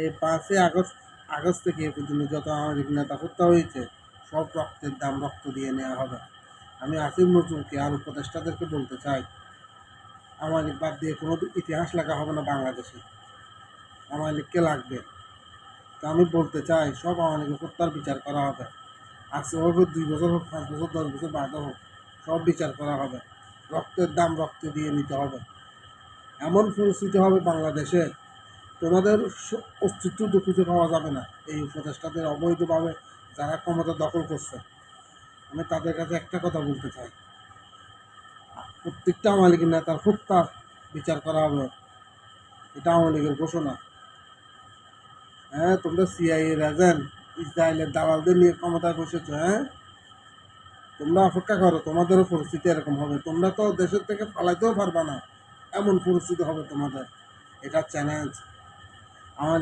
এই 5ই August August থেকে এ পর্যন্ত যত আওয়ামী লীগ নেতা হত্যা হয়েছে সব রক্তের দাম রক্ত দিয়ে নেওয়া হবে। আমি আসিফ নজরুলকে আর উপদেষ্টাদেরকে বলতে চাই, আওয়ামী লীগ বাদ দিয়ে কোনো ইতিহাস লেখা হবে না বাংলাদেশে। আওয়ামী লীগকে লাগবে। তো আমি বলতে চাই সব আওয়ামী লীগের হত্যার বিচার করা হবে। আজকে হোক, 2 বছর হোক, 5 বছর, 10 বছর বাদও হোক, সব বিচার করা হবে। রক্তের দাম রক্ত দিয়ে নিতে হবে। এমন পরিস্থিতি হবে বাংলাদেশে তোমাদের অস্তিত্ব খুঁজে পাওয়া যাবে না। এই উপদেষ্টাদের অবৈধভাবে যারা ক্ষমতা দখল করছে, আমি তাদের কাছে একটা কথা বলতে চাই, প্রত্যেকটা আওয়ামী লীগের নেতার হত্যার বিচার করা হবে। এটা আওয়ামী লীগের ঘোষণা। হ্যাঁ, তোমরা সিআইএর এজেন্ট, ইসরায়েলের দালালদের নিয়ে ক্ষমতায় বসেছো। হ্যাঁ, তোমরা অপেক্ষা করো, তোমাদেরও পরিস্থিতি এরকম হবে। তোমরা তো দেশের থেকে পালাইতেও পারবা না, এমন পরিস্থিতি হবে তোমাদের। এটা চ্যালেঞ্জ। আমার